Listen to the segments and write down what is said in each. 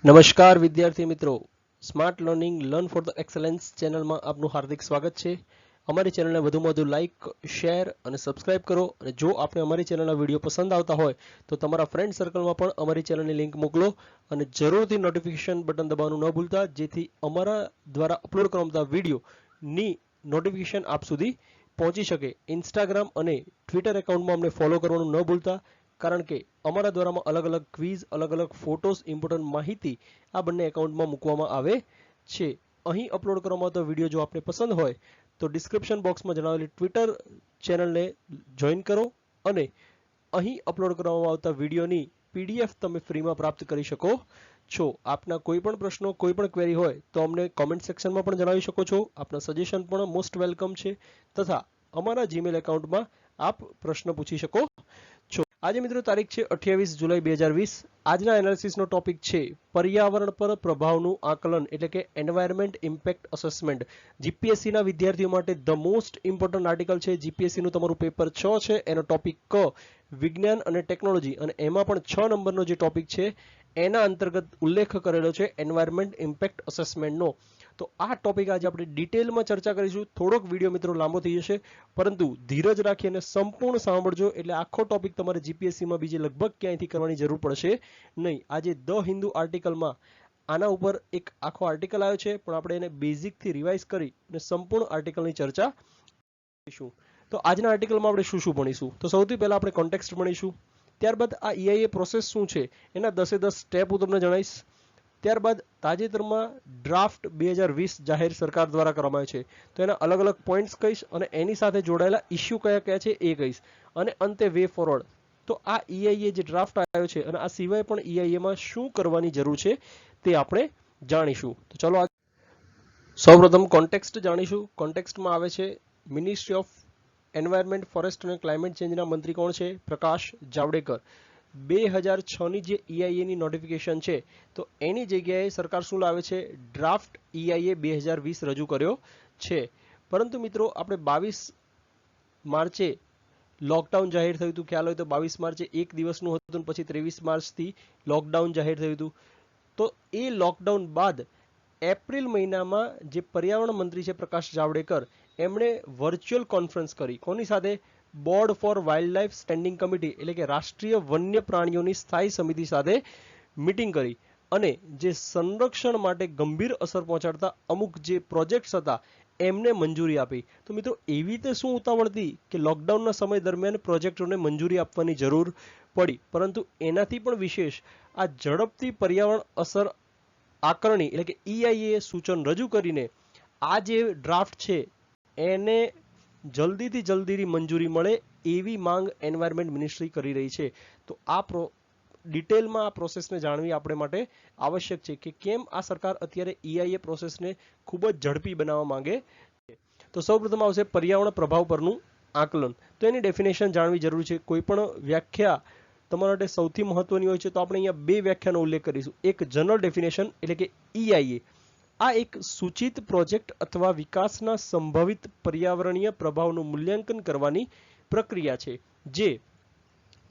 નમસ્કાર વિદ્યાર્થી મિત્રો, smart learning learn for the excellence ચેનલમાં આપનું હાર્દિક સ્વાગત છે. અમારી ચેનલને વધુમાં વધુ લાઇક, શેર અને સબસ્ક્રાઇબ કરો. અને જો આપને અમારી ચેનલના વિડીયો પસંદ આવતા હોય તો તમારા ફ્રેન્ડ સર્કલમાં પણ અમારી ચેનલની લિંક મોકલો અને જરૂરથી નોટિફિકેશન બટન દબાવવાનું ન ભૂલતા, જેથી અમારા દ્વારા અપલોડ કરવામાં આવતા વિડીયોની નોટિફિકેશન આપ સુધી પહોંચી શકે. ઇન્સ્ટાગ્રામ અને ટ્વિટર એકાઉન્ટમાં અમને ફોલો કરવાનું ન ભૂલતા, કારણ કે અમારા દ્વારામાં અલગ અલગ ક્વિઝ, અલગ અલગ ફોટોસ, ઇમ્પોર્ટન્ટ માહિતી આ બંને એકાઉન્ટમાં મૂકવામાં આવે છે. અહીં અપલોડ કરવામાં આવતો વિડીયો જો આપને પસંદ હોય તો ડિસ્ક્રિપ્શન બોક્સમાં જણાવેલી ટ્વિટર ચેનલને જોઈન કરો અને અહીં અપલોડ કરવામાં આવતા વિડીયોની પીડીએફ તમે ફ્રીમાં પ્રાપ્ત કરી શકો છો. આપના કોઈ પણ પ્રશ્નો, કોઈ પણ ક્વેરી હોય તો અમને કોમેન્ટ સેક્શનમાં પણ જણાવી શકો છો. આપના સજેશન પણ મોસ્ટ વેલકમ છે, તથા અમારા જીમેલ એકાઉન્ટમાં આપ પ્રશ્ન પૂછી શકો છો. આજે મિત્રો તારીખ છે 28 જુલાઈ 2020. આજના એનાલિસિસનો ટોપિક છે પર્યાવરણ પર પ્રભાવનું આકલન, એટલે કે એન્વાયરમેન્ટ ઇમ્પેક્ટ અસેસમેન્ટ. જીપીએસસીના વિદ્યાર્થીઓ માટે ધ મોસ્ટ ઇમ્પોર્ટન્ટ આર્ટિકલ છે. જીપીએસસીનું તમારું પેપર 6 છે, એનો ટોપિક ક વિજ્ઞાન અને ટેકનોલોજી, અને એમાં પણ 6 નંબરનો જે ટોપિક છે એના અંતર્ગત ઉલ્લેખ કરેલો છે એન્વાયરમેન્ટ ઇમ્પેક્ટ અસેસમેન્ટનો. તો આ ટોપિક આજે આપણે ડિટેલમાં ચર્ચા કરીશું. થોડોક વિડીયો મિત્રો લાંબો થઈ જશે, પરંતુ ધીરજ રાખી અને સંપૂર્ણ સાંભળજો, એટલે આખો ટોપિક તમારે જીપીએસસીમાં બીજે લગભગ ક્યાંયથી કરવાની જરૂર પડશે નહીં. આજે ધ હિન્દુ આર્ટિકલમાં આના ઉપર એક આખો આર્ટિકલ આવ્યો છે, પણ આપણે એને બેઝિકથી રિવાઇઝ કરી અને સંપૂર્ણ આર્ટિકલની ચર્ચા કરીશું. તો આજના આર્ટિકલમાં આપણે શું શું ભણીશું? તો સૌથી પહેલા આપણે કોન્ટેક્સ્ટ ભણીશું. ત્યારબાદ આ EIA પ્રોસેસ શું છે એના 10 સ્ટેપ હું તમને જણાવીશ. ત્યારબાદ તાજેતરમાં ડ્રાફ્ટ 2020 જાહેર સરકાર દ્વારા કરવામાં આવ્યો છે, તો એના અલગ અલગ પોઈન્ટ્સ કહીશ અને એની સાથે જોડાયેલા ઇસ્યુ કયા કયા છે એ કહીશ, અને અંતે વે ફોરવર્ડ. તો આ EIA જે ડ્રાફ્ટ આવ્યો છે અને આ સિવાય પણ EIA માં શું કરવાની જરૂર છે તે આપણે જાણીશું. તો ચલો સૌપ્રથમ કોન્ટેક્સ્ટ જાણીશું. કોન્ટેક્સ્ટમાં આવે છે મિનિસ્ટ્રી ઓફ એન્વાયરમેન્ટ, ફોરેસ્ટ અને ક્લાઇમેટ ચેન્જના મંત્રી કોણ છે? પ્રકાશ જાવડેકર. 2006ની જે EIA ની નોટિફિકેશન છે, તો એની જગ્યાએ સરકાર શું લાવે છે? ડ્રાફ્ટ EIA 2020 રજૂ કર્યો છે. પરંતુ મિત્રો આપણે 22 માર્ચે લોકડાઉન જાહેર થયું હતું. ખ્યાલ હોય તો 22 માર્ચે એક દિવસનું હતું, પછી 23 માર્ચથી લોકડાઉન જાહેર થયું હતું. તો એ લોકડાઉન બાદ એપ્રિલ મહિનામાં જે પર્યાવરણ મંત્રી છે પ્રકાશ જાવડેકર, એમણે વર્ચ્યુઅલ કોન્ફરન્સ કરી. કોની સાથે? Board four wild life standing committee, એટલે કે રાષ્ટ્રીય વન્ય પ્રાણીઓની સ્થાયી સમિતિ સાથે મીટિંગ કરી અને જે સંરક્ષણ માટે ગંભીર અસર પહોંચાડતા અમુક જે પ્રોજેક્ટ્સ હતા એમને મંજૂરી આપી. તો મિત્રો એવી રીતે શું ઉતાવળ હતી કે લોકડાઉનના સમય દરમિયાન પ્રોજેક્ટોને મંજૂરી આપવાની જરૂર પડી, પરંતુ એનાથી પણ વિશેષ આ ઝડપથી પર્યાવરણ અસર આકારણી એટલે કે EIA સૂચન રજૂ કરીને આ જે ડ્રાફ્ટ છે એને જલ્દીથી જલ્દીની મંજૂરી મળે એવી માંગ એન્વાયરમેન્ટ મિનિસ્ટ્રી કરી રહી છે. તો આ ડિટેલમાં આ પ્રોસેસને જાણવી આપણે માટે આવશ્યક છે કે કેમ આ સરકાર અત્યારે EIA પ્રોસેસને ખૂબ જ ઝડપી બનાવવા માંગે છે. તો સૌપ્રથમ આવશે પર્યાવરણ પ્રભાવ પરનું આકલન. તો એની ડેફિનેશન જાણવી જરૂરી છે. કોઈ પણ વ્યાખ્યા તમારા માટે સૌથી મહત્વની હોય છે, તો આપણે અહીંયા બે વ્યાખ્યાનો ઉલ્લેખ કરીશું. એક જનરલ ડેફિનેશન એટલે કે EIA. આ એક સૂચિત પ્રોજેક્ટ અથવા વિકાસના સંભવિત પર્યાવરણીય પ્રભાવનું મૂલ્યાંકન કરવાની પ્રક્રિયા છે, જે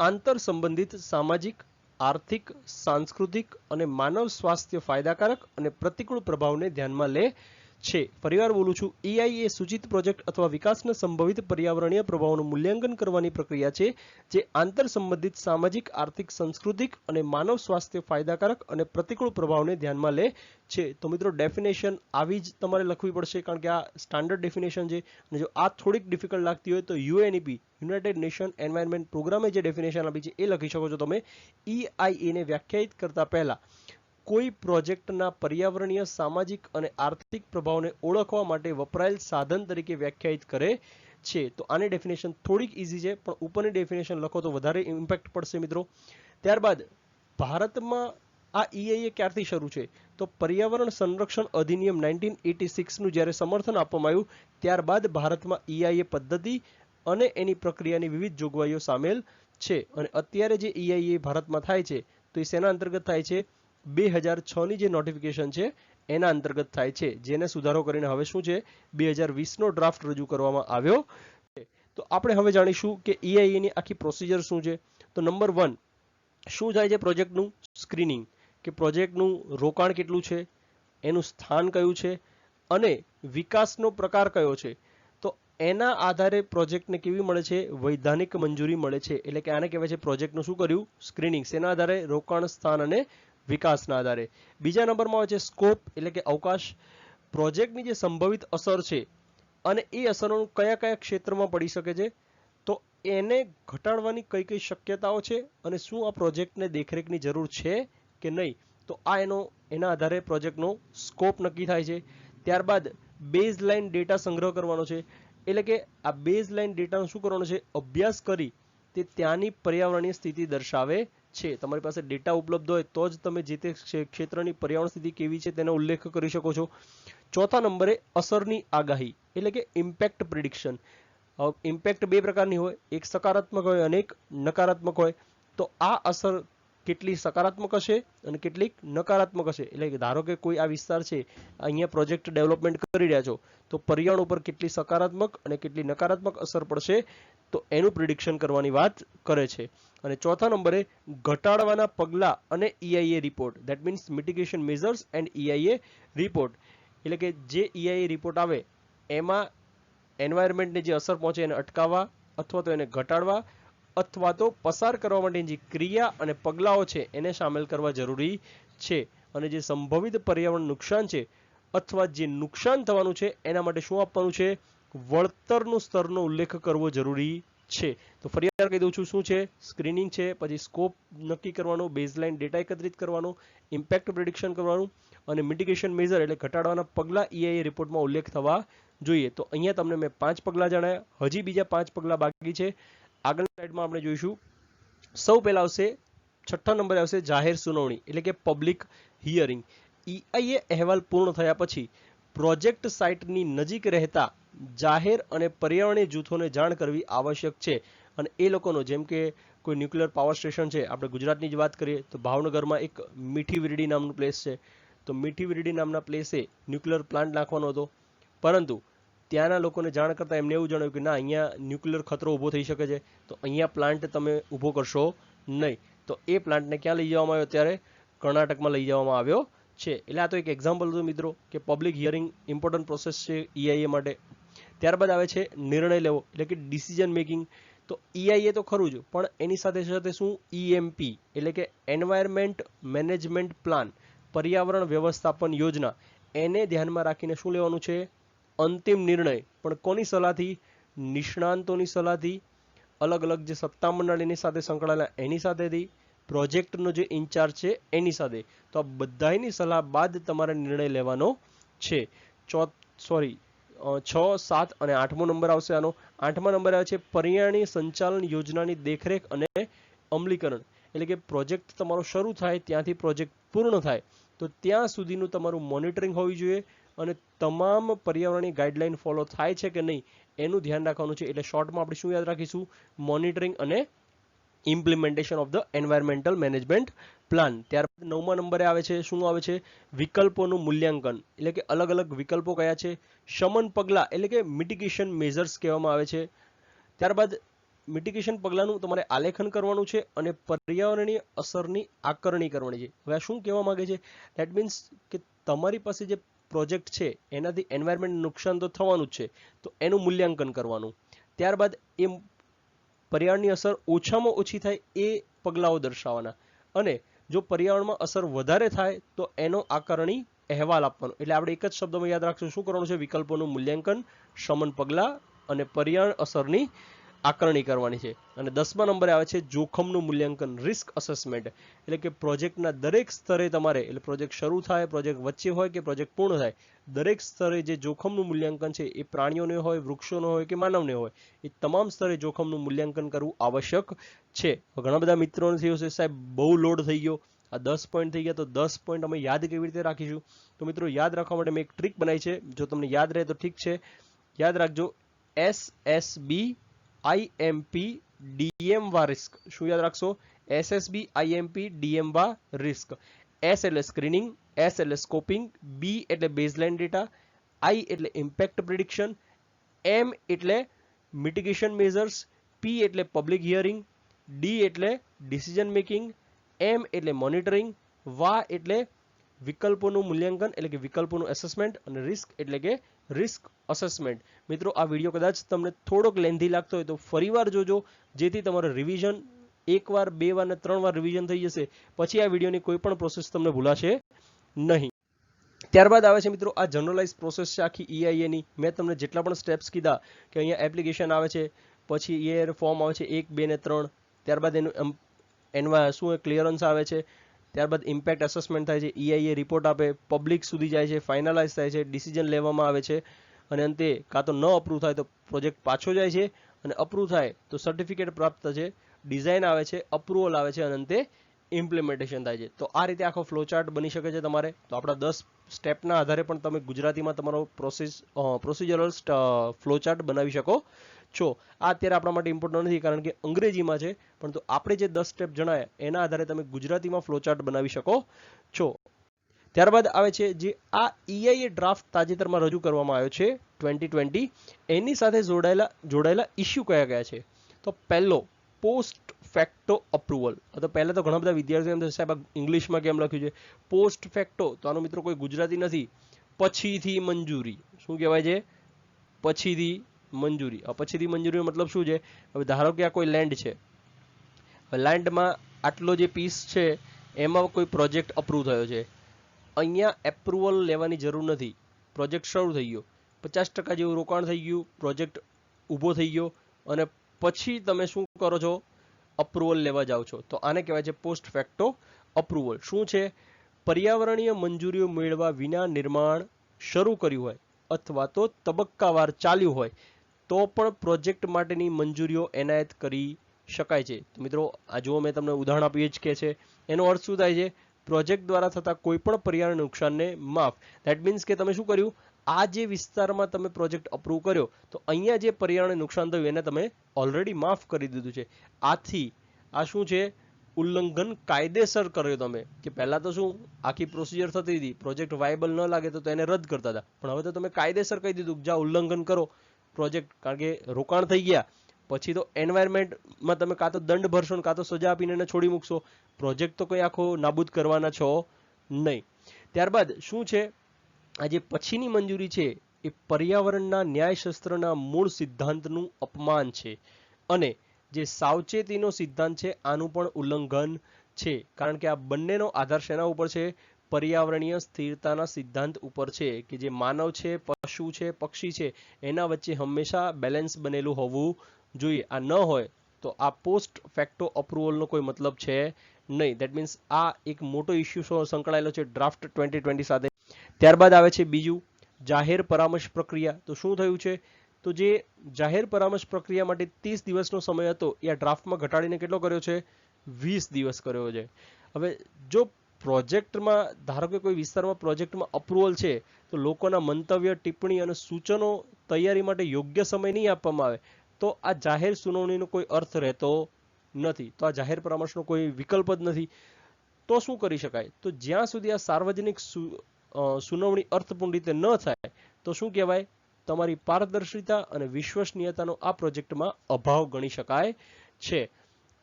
આંતર સંબંધિત સામાજિક, આર્થિક, સાંસ્કૃતિક અને માનવ સ્વાસ્થ્ય ફાયદાકારક અને પ્રતિકૂળ પ્રભાવને ધ્યાનમાં લે છે. ફરીવાર બોલું છું, EIA સૂચિત પ્રોજેક્ટ અથવા વિકાસના સંભવિત પર્યાવરણીય પ્રભાવનું મૂલ્યાંકન કરવાની પ્રક્રિયા છે, જે આંતર સંબંધિત સામાજિક, આર્થિક, સાંસ્કૃતિક અને માનવ સ્વાસ્થ્ય ફાયદાકારક અને પ્રતિકૂળ પ્રભાવને ધ્યાનમાં લે છે. તો મિત્રો ડેફિનેશન આવી જ તમારે લખવી પડશે, કારણ કે આ સ્ટાન્ડર્ડ ડેફિનેશન છે. અને જો આ થોડીક ડિફિકલ્ટ લાગતી હોય તો UNEP, યુનાઇટેડ નેશન એન્વાયરમેન્ટ પ્રોગ્રામે જે ડેફિનેશન આપી છે એ લખી શકો છો તમે. EIA ને વ્યાખ્યાયિત કરતા પહેલા કોઈ પ્રોજેક્ટના પર્યાવરણીય, સામાજિક અને આર્થિક પ્રભાવને ઓળખવા માટે વપરાયેલ સાધન તરીકે વ્યાખ્યાયિત કરે છે. તો આની ડેફિનેશન થોડીક ઈઝી છે, પણ ઉપરની ડેફિનેશન લખો તો વધારે ઇમ્પેક્ટ પડશે મિત્રો. ત્યારબાદ ભારતમાં આ EIA ક્યારથી શરૂ છે? તો પર્યાવરણ સંરક્ષણ અધિનિયમ 1986નું જ્યારે સમર્થન આપવામાં આવ્યું, ત્યારબાદ ભારતમાં EIA પદ્ધતિ અને એની પ્રક્રિયાની વિવિધ જોગવાઈઓ સામેલ છે. અને અત્યારે જે EIA ભારતમાં થાય છે, તો એ શેના અંતર્ગત થાય છે? 2006ની જે નોટિફિકેશન છે એના અંતર્ગત થાય છે, જેને સુધારો કરીને હવે શું છે? 2020નો ડ્રાફ્ટ રજૂ કરવામાં આવ્યો છે. તો આપણે હવે જાણીશું કે EIA ની આખી પ્રોસિજર શું છે. તો નંબર 1, શું થાય છે પ્રોજેક્ટનું? સ્ક્રીનિંગ. કે પ્રોજેક્ટનું રોકાણ કેટલું છે, એનું સ્થાન કયું છે અને વિકાસનો પ્રકાર કયો છે. તો એના આધારે પ્રોજેક્ટને કેવી મળે છે, વૈધાનિક મંજૂરી મળે છે. એટલે કે આને કહેવાય છે પ્રોજેક્ટનું શું કર્યું, સ્ક્રીનિંગ. શેના આધારે, રોકાણ, સ્થાન અને વિકાસના આધારે. બીજા નંબરમાં આવે છે સ્કોપ એટલે કે અવકાશ. પ્રોજેક્ટની જે સંભવિત અસર છે અને એ અસરો કયા કયા ક્ષેત્રમાં પડી શકે છે, તો એને ઘટાડવાની કઈ કઈ શક્યતાઓ છે અને શું આ પ્રોજેક્ટને દેખરેખની જરૂર છે કે નહીં. તો આ એના આધારે પ્રોજેક્ટનો સ્કોપ નક્કી થાય છે. ત્યારબાદ બેઝ લાઇન ડેટા સંગ્રહ કરવાનો છે. એટલે કે આ બેઝ લાઇન ડેટાનો શું કરવાનો છે, અભ્યાસ કરી તે ત્યાંની પર્યાવરણીય સ્થિતિ દર્શાવે છે. તમારી પાસે ડેટા ઉપલબ્ધ હોય તો જ તમે જે તે ક્ષેત્રની પર્યાવરણ સ્થિતિ કેવી છે તેનો ઉલ્લેખ કરી શકો છો. ચોથા નંબરે અસરની આગાહી એટલે કે ઇમ્પેક્ટ પ્રિડિક્શન. ઇમ્પેક્ટ બે પ્રકારની હોય, એક સકારાત્મક હોય અને એક નકારાત્મક હોય. તો આ અસર કેટલી સકારાત્મક હશે અને કેટલીક નકારાત્મક હશે. એટલે ધારો કે કોઈ આ વિસ્તાર છે, અહીંયા પ્રોજેક્ટ ડેવલપમેન્ટ કરી રહ્યા છો, તો પર્યાવરણ ઉપર કેટલી સકારાત્મક અને કેટલી નકારાત્મક અસર પડશે, તો એનું પ્રિડિક્શન કરવાની વાત કરે છે. અને ચોથા નંબરે ઘટાડવાના પગલા અને EIA report, that means mitigation measures and EIA report. એટલે કે જે EIA રિપોર્ટ આવે એમાં એન્વાયરમેન્ટને જે અસર પહોંચે એને અટકાવવા અથવા તો એને ઘટાડવા અથવા તો પસાર કરવા માટેની જે ક્રિયા અને પગલાઓ છે એને સામેલ કરવા જરૂરી છે. અને જે સંભવિત પર્યાવરણ નુકસાન છે અથવા જે નુકસાન થવાનું છે એના માટે શું આપવાનું છે, વળતરનું સ્તરનો ઉલ્લેખ કરવો જરૂરી છે. તો ફરી વાર કહી દઉં છું, શું છે, સ્ક્રીનિંગ છે, પછી સ્કોપ નક્કી કરવાનો, બેઝલાઇન ડેટા એકત્રિત કરવાનો, ઇમ્પેક્ટ પ્રિડિક્શન કરવાનું અને મિટિગેશન મેઝર એટલે ઘટાડવાના પગલા EIA રિપોર્ટમાં ઉલ્લેખ થવા જોઈએ. તો અહીંયા તમને મેં 5 પગલા જણાયા, હજી બીજા 5 પગલા બાકી છે. આગળની સ્લાઇડમાં આપણે જોઈશું. સૌ પહેલા આવશે, છઠ્ઠા નંબરે આવશે જાહેર સુનાવણી એટલે કે પબ્લિક હિયરિંગ. EIA અહેવાલ પૂર્ણ થયા પછી પ્રોજેક્ટ સાઇટની નજીક રહેતા જાહેર અને પર્યાવરણીય જૂથોને જાણ કરવી આવશ્યક છે. અને એ લોકોનો, જેમ કે કોઈ ન્યુક્લિયર પાવર સ્ટેશન છે, આપણે ગુજરાતની જ વાત કરીએ તો ભાવનગરમાં એક મીઠી વીરડી નામનું પ્લેસ છે. તો મીઠી વીરડી નામના પ્લેસે ન્યુક્લિયર પ્લાન્ટ નાખવાનો હતો, પરંતુ ત્યાંના લોકોને જાણ કરતા એમને એવું જણાવ્યું કે ના, અહીંયા ન્યુક્લિયર ખતરો ઊભો થઈ શકે છે, તો અહીંયા પ્લાન્ટ તમે ઊભો કરશો નહીં. તો એ પ્લાન્ટને ક્યાં લઈ જવામાં આવ્યો, ત્યારે કર્ણાટકમાં લઈ જવામાં આવ્યો છે. એટલે આ તો એક એક્ઝામ્પલ હતું મિત્રો કે પબ્લિક હિયરિંગ ઇમ્પોર્ટન્ટ પ્રોસેસ છે EIA માટે. ત્યારબાદ આવે છે નિર્ણય લેવો એટલે કે ડિસિઝન મેકિંગ. તો EIA તો ખરું જ, પણ એની સાથે સાથે શું, EMP એટલે કે એન્વાયરમેન્ટ મેનેજમેન્ટ પ્લાન, પર્યાવરણ વ્યવસ્થાપન યોજના, એને ધ્યાનમાં રાખીને શું લેવાનું છે, અંતિમ નિર્ણય. પણ કોની સલાહથી, નિષ્ણાંતોની સલાહથી, અલગ અલગ જે સત્તા મંડળીની સાથે સંકળાયેલા એની સાથેથી, પ્રોજેક્ટનો જે ઇન્ચાર્જ છે એની સાથે. તો આ બધાની સલાહ બાદ તમારે નિર્ણય લેવાનો છે. 6, 7 અને 8મો નંબર આવશે આનો. 8મા નંબરે આવે છે પર્યાવરણીય સંચાલન યોજનાની દેખરેખ અને અમલીકરણ. એટલે કે પ્રોજેક્ટ તમારો શરૂ થાય ત્યાંથી પ્રોજેક્ટ પૂર્ણ થાય તો ત્યાં સુધીનું તમારું મોનિટરિંગ હોવી જોઈએ અને તમામ પર્યાવરણીય ગાઈડલાઈન ફોલો થાય છે કે નહીં એનું ધ્યાન રાખવાનું છે. એટલે શોર્ટમાં આપણે શું યાદ રાખીશું, મોનિટરિંગ અને implementation of the environmental management plan. ત્યારબાદ 9મા નંબરે આવે છે, શું આવે છે, વિકલ્પોનું મૂલ્યાંકન. એટલે કે અલગ અલગ વિકલ્પો કયા છે, શમન પગલા એટલે કે મિટિગેશન મેઝર્સ કહેવામાં આવે છે. ત્યારબાદ મિટિગેશન પગલાનું તમારે આલેખન કરવાનું છે અને પર્યાવરણીય અસરની આકારણી કરવાની છે. હવે આ શું કહેવા માંગે છે, ધેટ મીન્સ કે તમારી પાસે જે પ્રોજેક્ટ છે એનાથી એન્વાયરમેન્ટ નુકસાન તો થવાનું જ છે, તો એનું મૂલ્યાંકન કરવાનું. ત્યારબાદ એ પર્યાવરણની અસર ઓછામાં ઓછી થાય એ પગલાઓ દર્શાવવાના અને જો પર્યાવરણમાં અસર વધારે થાય તો એનો આકારણી અહેવાલ આપવાનો. એટલે આપણે એક જ શબ્દમાં યાદ રાખશું, શું કરવાનું છે, વિકલ્પોનું મૂલ્યાંકન, શમન પગલા અને પર્યાવરણ અસરની આકારણી કરવાની છે. અને 10મા નંબરે આવે છે જોખમનું મૂલ્યાંકન, રિસ્ક અસેસમેન્ટ. એટલે કે પ્રોજેક્ટના દરેક સ્તરે તમારે, એટલે પ્રોજેક્ટ શરૂ થાય, પ્રોજેક્ટ વચ્ચે હોય કે પ્રોજેક્ટ પૂર્ણ થાય, દરેક સ્તરે જે જોખમનું મૂલ્યાંકન છે એ પ્રાણીઓને હોય, વૃક્ષોનો હોય કે માનવને હોય, એ તમામ સ્તરે જોખમનું મૂલ્યાંકન કરવું આવશ્યક છે. ઘણા બધા મિત્રોને થયું છે સાહેબ બહુ લોડ થઈ ગયો, આ 10 પોઈન્ટ થઈ ગયા, તો 10 પોઈન્ટ અમે યાદ કેવી રીતે રાખીશું. તો મિત્રો યાદ રાખવા માટે મેં એક ટ્રીક બનાવી છે, જો તમને યાદ રહે તો ઠીક છે, યાદ રાખજો. SSB IMP DM વા રિસ્ક. શું યાદ રાખશો, SSB IMP DM વા રિસ્ક. S એટલે સ્ક્રીનિંગ, S એટલે સ્કોપિંગ, B એટલે બેઝલાઇન ડેટા, I એટલે ઇમ્પેક્ટ પ્રિડિક્શન, M એટલે મિટિગેશન મેઝર્સ, P એટલે પબ્લિક હિયરિંગ, D એટલે ડિસિઝન મેકિંગ, M એટલે મોનિટરિંગ, વા એટલે વિકલ્પોનું મૂલ્યાંકન એટલે કે વિકલ્પોનું એસેસમેન્ટ, અને રિસ્ક એટલે કે રિસ્ક અસેસમેન્ટ. મિત્રો આ વિડીયો કદાચ તમને થોડોક લેન્ધી લાગતો હોય તો ફરીવાર જોજો, જેથી તમારું રિવિઝન એકવાર, બે વાર અને 3 વાર રિવિઝન થઈ જશે. પછી આ વિડીયોની કોઈ પણ પ્રોસેસ તમને ભૂલાશે નહીં. ત્યારબાદ આવે છે મિત્રો આ જનરલાઇઝ પ્રોસેસ છે આખી EIA ની. મેં તમને જેટલા પણ સ્ટેપ્સ કીધા કે અહીંયા એપ્લિકેશન આવે છે, પછી EIA ફોર્મ આવે છે 1, 2 ને 3, ત્યારબાદ એનું શું ક્લિયરન્સ આવે છે, ત્યારબાદ ઇમ્પેક્ટ એસેસમેન્ટ થાય છે, EIA રિપોર્ટ આપે, પબ્લિક સુધી જાય છે, ફાઇનલાઇઝ થાય છે, ડિસિઝન લેવામાં આવે છે, અને અંતે કાં તો ન અપ્રૂવ થાય તો પ્રોજેક્ટ પાછો જાય છે, અને અપ્રૂવ થાય તો સર્ટિફિકેટ પ્રાપ્ત થાય છે, ડિઝાઇન આવે છે, અપ્રુવલ આવે છે, અને અંતે ઇમ્પ્લિમેન્ટેશન થાય છે. તો આ રીતે આખો ફ્લોચાર્ટ બની શકે છે તમારે. તો આપણા 10 સ્ટેપના આધારે પણ તમે ગુજરાતીમાં તમારો પ્રોસિજરલ ફ્લોચાર્ટ બનાવી શકો છો. આ અત્યારે આપણા માટે ઇમ્પોર્ટન્ટ નથી કારણ કે અંગ્રેજીમાં છે, પરંતુ આપણે જે 10 સ્ટેપ જણાયા એના આધારે તમે ગુજરાતીમાં ફ્લોચાર્ટ બનાવી શકો છો. ત્યારબાદ આવે છે જે આ EIA ડ્રાફ્ટ તાજેતરમાં રજૂ કરવામાં આવ્યો છે 2020, એની સાથે જોડાયેલા ઇસ્યુ કયા છે. તો પહેલો, પોસ્ટ ફેક્ટો અપ્રુવલ. તો પહેલા તો ઘણા બધા વિદ્યાર્થીઓ એમ થશે સાહેબ ઇંગ્લિશમાં કેમ લખ્યું છે પોસ્ટ ફેક્ટો, તો આનો મિત્રો કોઈ ગુજરાતી નથી. પછીથી મંજૂરી. શું કહેવાય છે? પછીથી મંજૂરી. પછીથી મંજૂરીનો મતલબ શું છે? હવે ધારો કે આ કોઈ લેન્ડ છે, લેન્ડમાં આટલો જે પીસ છે એમાં કોઈ પ્રોજેક્ટ અપ્રૂવ થયો છે. અહીંયા એપ્રુવલ લેવાની જરૂર નથી. પ્રોજેક્ટ શરૂ થઈ ગયો, 50% જેવું રોકાણ થઈ ગયું, પ્રોજેક્ટ ઊભો થઈ ગયો, અને પછી તમે શું કરો છો? અપ્રુવલ લેવા જાઓ છો. તો આને કહેવાય છે પોસ્ટ ફેક્ટો અપ્રુવલ. શું છે? પર્યાવરણીય મંજૂરીઓ મેળવ્યા વિના નિર્માણ શરૂ કર્યું હોય અથવા તો તબક્કાવાર ચાલ્યું હોય તો પણ પ્રોજેક્ટ માટેની મંજૂરીઓ એનાયત કરી શકાય છે. તો મિત્રો આ જુઓ, મેં તમને ઉદાહરણ આપ્યું જ કે છે. એનો અર્થ શું થાય છે? પ્રોજેક્ટ દ્વારા થતા કોઈ પણ પર્યાવરણ નુકસાનને માફ. ધેટ મીન્સ કે તમે શું કર્યું? આ જે વિસ્તારમાં તમે પ્રોજેક્ટ અપ્રૂવ કર્યો તો અહીંયા જે પર્યાવરણને નુકસાન થયું એને તમે ઓલરેડી માફ કરી દીધું છે. આથી આ શું છે? ઉલ્લંઘન કાયદેસર કર્યો તમે. કે પહેલા તો શું આખી પ્રોસિજર થતી હતી, પ્રોજેક્ટ વાયબલ ન લાગે તો એને રદ કરતા હતા, પણ હવે તો તમે કાયદેસર કહી દીધું જ્યાં ઉલ્લંઘન કરો પ્રોજેક્ટ, કારણ કે રોકાણ થઈ ગયા પછી તો એન્વાયરમેન્ટમાં તમે કાં તો દંડ ભરશો ને કાં તો સજા આપીને એને છોડી મૂકશો. પ્રોજેક્ટ તો કંઈ આખો નાબૂદ કરવાના છો નહીં. ત્યારબાદ શું છે? આ જે પછીની મંજૂરી છે એ પર્યાવરણના ન્યાયશાસ્ત્રના મૂળ સિદ્ધાંતનું અપમાન છે, અને જે સાવચેતીનો સિદ્ધાંત છે આનું પણ ઉલ્લંઘન છે. કારણ કે આ બંનેનો આધાર શેના ઉપર છે? પર્યાવરણીય સ્થિરતાના સિદ્ધાંત ઉપર છે, કે જે માનવ છે, પશુ છે, પક્ષી છે, એના વચ્ચે હંમેશા બેલેન્સ બનેલું હોવું જોઈએ. આ ન હોય તો આ પોસ્ટ ફેક્ટો અપ્રુવલનો કોઈ મતલબ છે નહીં. ધેટ મીન્સ આ એક મોટો ઇસ્યુ સંકળાયેલો છે ડ્રાફ્ટ 2020 સાથે. ત્યારબાદ આવે છે બીજું, જાહેર પરામર્શ પ્રક્રિયા. તો શું થયું છે? તો જે જાહેર પરામર્શ પ્રક્રિયા માટે 30 દિવસનો સમય હતો એ આ ડ્રાફ્ટમાં ઘટાડીને કેટલો કર્યો છે? 20 દિવસ કર્યો છે. હવે જો પ્રોજેક્ટમાં ધારો કે કોઈ વિસ્તારમાં પ્રોજેક્ટમાં અપ્રુવલ છે તો લોકોના મંતવ્ય, ટિપ્પણી અને સૂચનો તૈયારી માટે યોગ્ય સમય નહીં આપવામાં આવે તો આ જાહેર સુનાવણીનો કોઈ અર્થ રહેતો નથી. તો આ જાહેર પરામર્શનો કોઈ વિકલ્પ જ નથી. તો શું કરી શકાય? તો જ્યાં સુધી આ સાર્વજનિક સુનાવણી અર્થપૂર્ણ રીતે ન થાય તો શું કહેવાય? તમારી પારદર્શિતા અને વિશ્વસનીયતાનો આ પ્રોજેક્ટમાં અભાવ ગણી શકાય છે.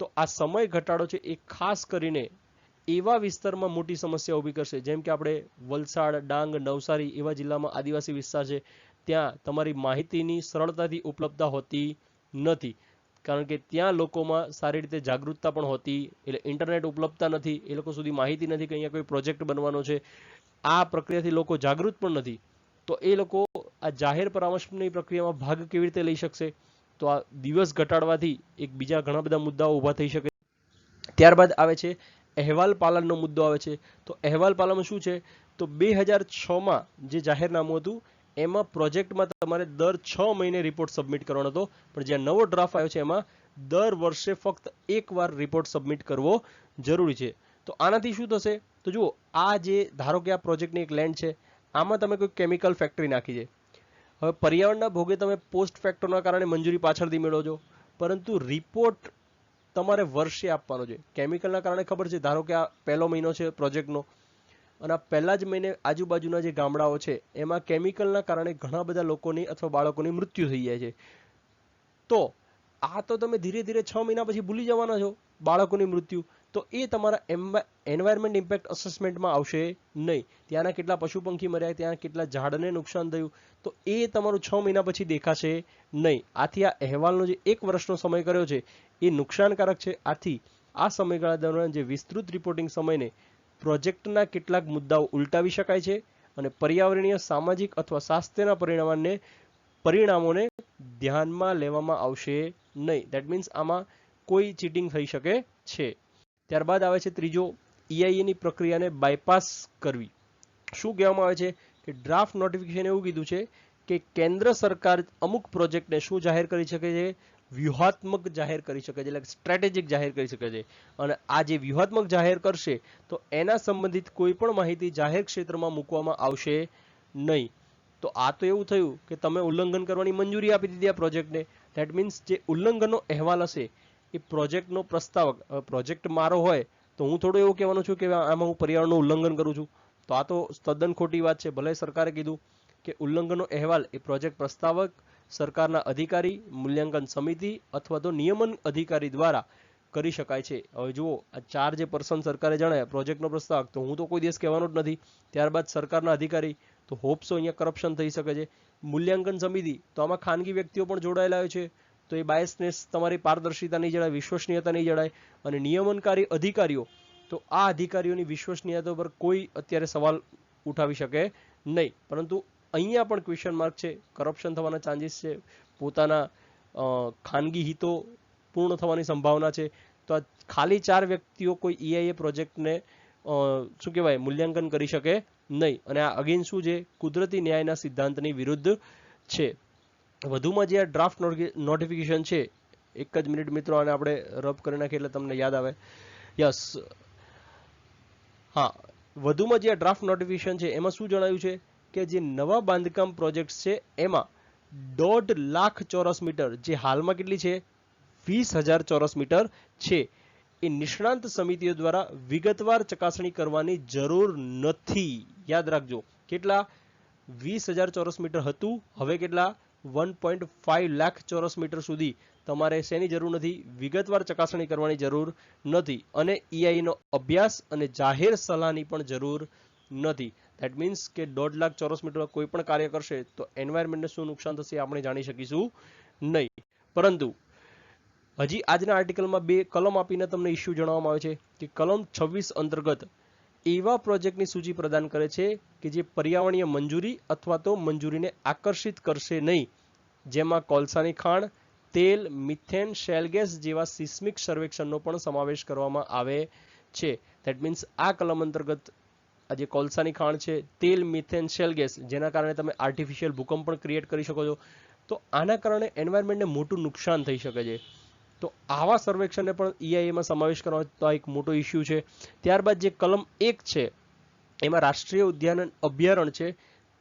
તો આ સમય ઘટાડો છે એ ખાસ કરીને એવા વિસ્તારમાં મોટી સમસ્યા ઊભી કરશે, જેમ કે આપણે વલસાડ, ડાંગ, નવસારી એવા જિલ્લામાં આદિવાસી વિસ્તાર છે, ત્યાં તમારી માહિતીની સરળતાથી ઉપલબ્ધતા હોતી નથી, કારણ કે ત્યાં લોકોમાં સારી રીતે જાગૃતતા પણ હોતી, એટલે ઇન્ટરનેટ ઉપલબ્ધતા નથી, એ લોકો સુધી માહિતી નથી કે અહીંયા કોઈ પ્રોજેક્ટ બનવાનો છે, આ પ્રક્રિયાથી લોકો જાગૃત પણ નથી. તો એ લોકો આ જાહેર પરામર્શની પ્રક્રિયામાં ભાગ કેવી રીતે લઈ શકશે? તો આ દિવસ ઘટાડવાથી એક બીજા ઘણા બધા મુદ્દાઓ ઊભા થઈ શકે. ત્યારબાદ આવે છે અહેવાલ પાલનનો મુદ્દો આવે છે. તો અહેવાલ પાલનમાં શું છે? તો 2006માં જે જાહેરનામું હતું એમાં પ્રોજેક્ટમાં તમારે દર 6 મહિને રિપોર્ટ સબમિટ કરવાનો હતો, પણ જ્યાં નવો ડ્રાફ્ટ આવ્યો છે એમાં દર વર્ષે ફક્ત એકવાર રિપોર્ટ સબમિટ કરવો જરૂરી છે. તો આનાથી શું થશે? તો જુઓ, આ જે ધારો કે આ પ્રોજેક્ટની એક લેન્ડ છે, આમાં તમે કોઈ કેમિકલ ફેક્ટરી નાખી છે. હવે પર્યાવરણના ભોગે તમે પોસ્ટ ફેક્ટોના કારણે મંજૂરી પાછળથી મેળવો છો, પરંતુ રિપોર્ટ તમારે વર્ષે આપવાનો છે. કેમિકલના કારણે ખબર છે, ધારો કે આ પહેલો મહિનો છે પ્રોજેક્ટનો, અને આ પહેલા જ મહિને આજુબાજુના જે ગામડાઓ છે એમાં કેમિકલના કારણે ઘણા બધા લોકોની અથવા બાળકોની મૃત્યુ થઈ જાય છે. તો આ તો તમે ધીરે ધીરે 6 મહિના પછી ભૂલી જવાના છો, બાળકોની મૃત્યુ. તો એ તમારા એન્વાયરમેન્ટ ઇમ્પેક્ટ અસેસમેન્ટમાં આવશે નહીં. ત્યાંના કેટલા પશુ પંખી મર્યા, ત્યાં કેટલા ઝાડને નુકસાન થયું, તો એ તમારું 6 મહિના પછી દેખાશે નહીં. આથી આ અહેવાલનો જે 1 વર્ષનો સમય કર્યો છે એ નુકસાનકારક છે. આથી આ સમયગાળા દરમિયાન જે વિસ્તૃત રિપોર્ટિંગ સમયને પ્રોજેક્ટના કેટલાક મુદ્દાઓ ઉલટાવી શકાય છે અને પર્યાવરણીય, સામાજિક અથવા સ્વાસ્થ્યના પરિણામોને ધ્યાનમાં લેવામાં આવશે નહીં. ધેટ મીન્સ આમાં કોઈ ચીટિંગ થઈ શકે છે. ત્યારબાદ આવે છે ત્રીજો, EIA ની પ્રક્રિયાને બાયપાસ કરવી. શું કહેવામાં આવે છે કે ડ્રાફ્ટ નોટિફિકેશન એવું કીધું છે કે કેન્દ્ર સરકાર અમુક પ્રોજેક્ટને શું જાહેર કરી શકે છે, વ્યૂહાત્મક જાહેર કરી શકે છે, એટલે સ્ટ્રેટેજિક જાહેર કરી શકે છે. અને આ જે વ્યૂહાત્મક જાહેર કરશે તો એના સંબંધિત કોઈ પણ માહિતી જાહેર ક્ષેત્રમાં મૂકવામાં આવશે નહીં. તો આ તો એવું થયું કે તમે ઉલ્લંઘન કરવાની મંજૂરી આપી દીધી આ પ્રોજેક્ટને. ધેટ મીન્સ જે ઉલ્લંઘનનો અહેવાલ હશે એ પ્રોજેક્ટનો પ્રસ્તાવક, પ્રોજેક્ટ મારો હોય તો હું થોડું એવું કહેવાનું છું કે આમાં હું પર્યાવરણનું ઉલ્લંઘન કરું છું, તો આ તો તદ્દન ખોટી વાત છે. ભલે સરકારે કીધું કે ઉલ્લંઘનનો અહેવાલ એ પ્રોજેક્ટ પ્રસ્તાવક, સરકારના અધિકારી, મૂલ્યાંકન સમિતિ અથવા તો નિયમન અધિકારી દ્વારા કરી શકાય છે. હવે જુઓ, આ 4 જે પર્સન સરકારે જણાવ્યા, પ્રોજેક્ટનો પ્રસ્તાવક તો હું તો કોઈ દિવસ કહેવાનો જ નથી. ત્યારબાદ સરકારના અધિકારી, તો હોપ્સો અહીંયા કરપ્શન થઈ શકે છે. મૂલ્યાંકન સમિતિ, તો આમાં ખાનગી વ્યક્તિઓ પણ જોડાયેલા હોય છે, તો એ બાયસનેસ, તમારી પારદર્શિતા નહીં જણાય, વિશ્વસનીયતા નહીં જણાય. અને નિયમનકારી અધિકારીઓ, તો આ અધિકારીઓની વિશ્વસનીયતા પર કોઈ અત્યારે સવાલ ઉઠાવી શકે નહીં. પરંતુ અહીંયા પણ ક્વેશ્ચન માર્ક છે, કરપ્શન થવાના ચાન્સીસ છે, પોતાના ખાનગી હિતો પૂર્ણ થવાની સંભાવના છે. તો આ ખાલી 4 વ્યક્તિઓ કોઈ EIA પ્રોજેક્ટને શું કહેવાય મૂલ્યાંકન કરી શકે નહીં. અને આ અગેન શું છે, કુદરતી ન્યાયના સિદ્ધાંતની વિરુદ્ધ છે. વધુમાં જે આ ડ્રાફ્ટ નોટિફિકેશન છે, એક જ મિનિટ મિત્રો, આને આપણે રબ કરી નાખીએ એટલે તમને યાદ આવે. યસ, હા, વધુમાં જે આ ડ્રાફ્ટ નોટિફિકેશન છે એમાં શું જણાવ્યું છે કે જે નવા બાંધકામ પ્રોજેક્ટ છે એમાં 1.5 લાખ ચોરસ મીટર, જે હાલમાં કેટલી છે 20,000 ચોરસ મીટર છે, એ નિષ્ણાંત સમિતિઓ દ્વારા વિગતવાર ચકાસણી કરવાની જરૂર નથી. યાદ રાખજો, કેટલા 20,000 ચોરસ મીટર હતું, હવે કેટલા 1.5 લાખ ચોરસ મીટર સુધી તમારે શેની જરૂર નથી, વિગતવાર ચકાસણી કરવાની જરૂર નથી. અને EIA નો અભ્યાસ અને જાહેર સલાહની પણ જરૂર નથી. ધેટ મીન્સ કે 1.5 લાખ ચોરસ મીટરમાં કોઈ પણ કાર્ય કરશે તો એન્વાયરમેન્ટને શું નુકસાન થશે આપણે જાણી શકીશું નહીં. પરંતુ હજી આજના આર્ટિકલમાં 2 કલમ આપીને તમને ઇસ્યુ જણાવવામાં આવે છે કે કલમ 26 અંતર્ગત એવા પ્રોજેક્ટની સૂચિ પ્રદાન કરે છે કે જે પર્યાવરણીય મંજૂરી અથવા તો મંજૂરીને આકર્ષિત કરશે નહીં, જેમાં કોલસાની ખાણ, તેલ, મિથેન, શેલ ગેસ જેવા સિસ્મિક સર્વેક્ષણનો પણ સમાવેશ કરવામાં આવે છે. ધેટ મીન્સ આ કલમ અંતર્ગત આ જે કોલસાની ખાણ છે, તેલ, મિથેન, શેલ ગેસ, જેના કારણે તમે આર્ટિફિશિયલ ભૂકંપ પણ ક્રિએટ કરી શકો છો, તો આના કારણે એન્વાયરમેન્ટને મોટું નુકસાન થઈ શકે છે. તો આવા સર્વેક્ષણને પણ EIA માં સમાવેશ કરવાનો તો એક મોટો ઇસ્યુ છે. ત્યારબાદ જે કલમ 1 છે એમાં રાષ્ટ્રીય ઉદ્યાન અભયારણ્ય છે,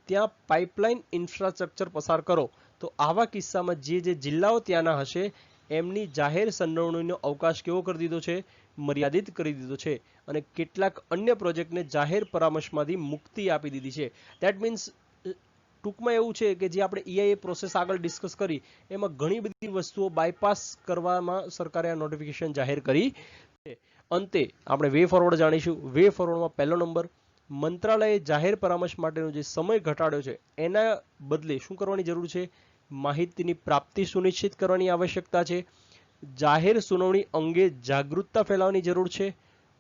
ત્યાં પાઇપલાઇન ઇન્ફ્રાસ્ટ્રક્ચર પસાર કરો, તો આવા કિસ્સામાં જે જિલ્લાઓ ત્યાંના હશે એમની જાહેર સંડોવણીનો અવકાશ કેવો કરી દીધો છે, મર્યાદિત કરી દીધો છે. અને કેટલાક અન્ય પ્રોજેક્ટને જાહેર પરામર્શમાંથી મુક્તિ આપી દીધી છે. ધેટ મીન્સ ટૂંકમાં એવું છે કે જે આપણે EIA પ્રોસેસ આગળ ડિસ્કસ કરી એમાં ઘણી બધી વસ્તુઓ બાયપાસ કરવામાં સરકારે આ નોટિફિકેશન જાહેર કરી છે. અંતે આપણે વે ફોરવર્ડ જાણીશું. વે ફોરવર્ડમાં પહેલો નંબર, મંત્રાલયે જાહેર પરામર્શ માટેનો જે સમય ઘટાડ્યો છે એના બદલે શું કરવાની જરૂર છે, માહિતીની પ્રાપ્તિ સુનિશ્ચિત કરવાની આવશ્યકતા છે, જાહેર સુનાવણી અંગે જાગૃતતા ફેલાવવાની જરૂર છે,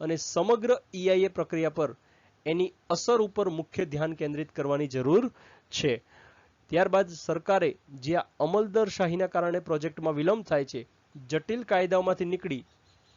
અને સમગ્ર EIA પ્રક્રિયા પર એની અસર ઉપર મુખ્ય ધ્યાન કેન્દ્રિત કરવાની જરૂર છે. ત્યારબાદ સરકારે જે આ અમલદારશાહીના કારણે પ્રોજેક્ટમાં વિલંબ થાય છે, જટિલ કાયદાઓમાંથી નીકળી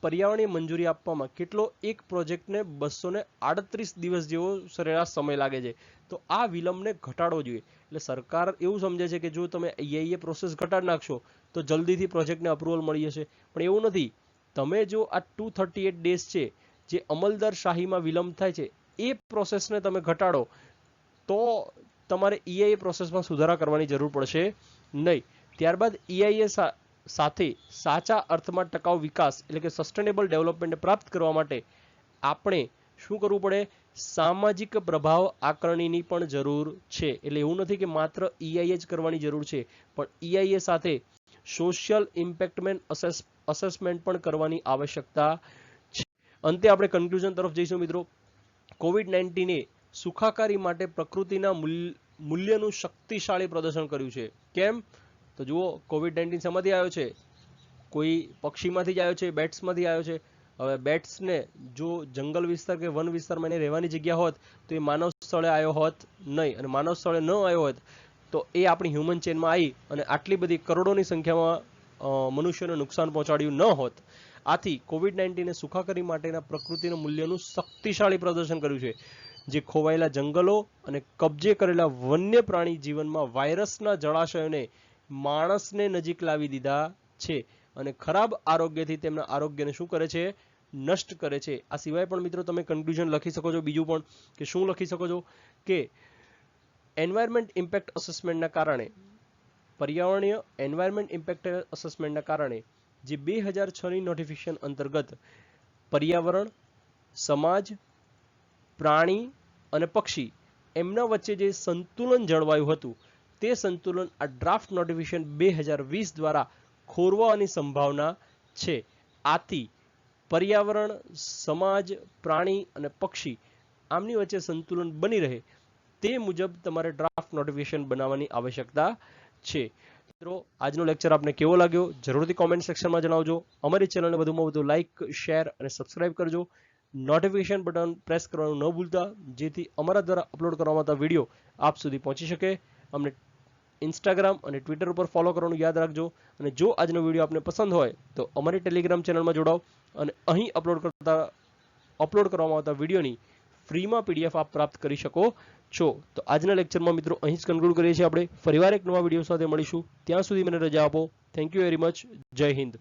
પર્યાવરણીય મંજૂરી આપવામાં કેટલો એક પ્રોજેક્ટને 238 દિવસ જેવો સરેરાશ સમય લાગે છે. તો આ વિલંબને ઘટાડવો જોઈએ. એટલે સરકાર એવું સમજે છે કે જો તમે EIA પ્રોસેસ ઘટાડી નાખશો તો જલ્દીથી પ્રોજેક્ટને અપ્રુવલ મળી જશે, પણ એવું નથી. તમે જો આ 238 ડેઝ છે જે અમલદારશાહીમાં વિલંબ થાય છે એ પ્રોસેસને તમે ઘટાડો તો તમારે EIA પ્રોસેસમાં સુધારા કરવાની જરૂર પડશે નહીં. ત્યારબાદ EIA સાથે સાચા અર્થમાં ટકાઉ વિકાસ એટલે કે સસ્ટેનેબલ ડેવલપમેન્ટને પ્રાપ્ત કરવા માટે આપણે શું કરવું પડે, સામાજિક પ્રભાવ આકારણીની પણ જરૂર છે. એટલે એવું નથી કે માત્ર EIA જ કરવાની જરૂર છે, પણ EIA સાથે સોશિયલ ઇમ્પેક્ટમેન્ટ અસેસમેન્ટ પણ કરવાની આવશ્યકતા છે. અંતે આપણે કન્ક્લુઝન તરફ જઈશું મિત્રો. કોવિડ-19 એ સુખાકારી માટે પ્રકૃતિના મૂલ્યનું શક્તિશાળી પ્રદર્શન કર્યું છે. કેમ? તો જુઓ, કોવિડ-19 શેમાંથી આવ્યો છે? કોઈ પક્ષીમાંથી જ આવ્યો છે, બેટ્સમાંથી આવ્યો છે. હવે બેટ્સને જો જંગલ વિસ્તાર કે વન વિસ્તારમાં એને રહેવાની જગ્યા હોત તો એ માનવ સ્થળે આવ્યો હોત નહીં, અને માનવ સ્થળે ન આવ્યો હોત તો એ આપણી હ્યુમન ચેનમાં આવી અને આટલી બધી કરોડોની સંખ્યામાં મનુષ્યોને નુકસાન પહોંચાડ્યું ન હોત. આથી કોવિડ-19 એ સુખાકારી માટેના પ્રકૃતિના મૂલ્યનું શક્તિશાળી પ્રદર્શન કર્યું છે, જે ખોવાયેલા જંગલો અને કબજે કરેલા વન્ય પ્રાણી જીવનમાં વાયરસના જળાશયોને માણસને નજીક લાવી દીધા છે અને ખરાબ આરોગ્યથી તેમના આરોગ્યને શું કરે છે? નષ્ટ કરે છે. આ સિવાય પણ મિત્રો તમે કન્ક્લુઝન લખી શકો છો. બીજું પણ કે શું લખી શકો છો કે એન્વાયરમેન્ટ ઇમ્પેક્ટ અસેસમેન્ટના કારણે, પર્યાવરણીય એન્વાયરમેન્ટ ઇમ્પેક્ટ અસેસમેન્ટના કારણે જે 2006ની નોટિફિકેશન અંતર્ગત પર્યાવરણ, સમાજ, પ્રાણી અને પક્ષી એમના વચ્ચે જે સંતુલન જળવાયું હતું તે સંતુલન આ ડ્રાફ્ટ નોટિફિકેશન 2020 દ્વારા ખોરવાની સંભાવના છે. આથી પર્યાવરણ, સમાજ, પ્રાણી અને પક્ષી આમની વચ્ચે સંતુલન બની રહે તે મુજબ તમારે ડ્રાફ્ટ નોટિફિકેશન બનાવવાની આવશ્યકતા છે. મિત્રો, આજનો લેક્ચર આપને કેવો લાગ્યો જરૂરથી કોમેન્ટ સેક્શનમાં જણાવજો. અમારી ચેનલને વધુમાં વધુ લાઇક, શેર અને સબસ્ક્રાઇબ કરજો. નોટિફિકેશન બટન પ્રેસ કરવાનું ન ભૂલતા, જેથી અમારા દ્વારા અપલોડ કરવામાં આવતા વિડીયો આપ સુધી પહોંચી શકે. અમને ઇન્સ્ટાગ્રામ અને ટ્વિટર ઉપર ફોલો કરવાનું યાદ રાખજો. અને જો આજનો વિડીયો આપને પસંદ હોય તો અમારી ટેલિગ્રામ ચેનલમાં જોડાઓ અને અહીં અપલોડ કરવામાં આવતા વિડીયોની ફ્રીમાં PDF આપ પ્રાપ્ત કરી શકો છો. તો આજના લેક્ચરમાં મિત્રો અહીં જ કન્ક્લુડ કરીએ છીએ આપણે. ફરીવાર એક નવા વિડીયો સાથે મળીશું. ત્યાં સુધી મને રજા આપો. Thank you very much. જય હિન્દ.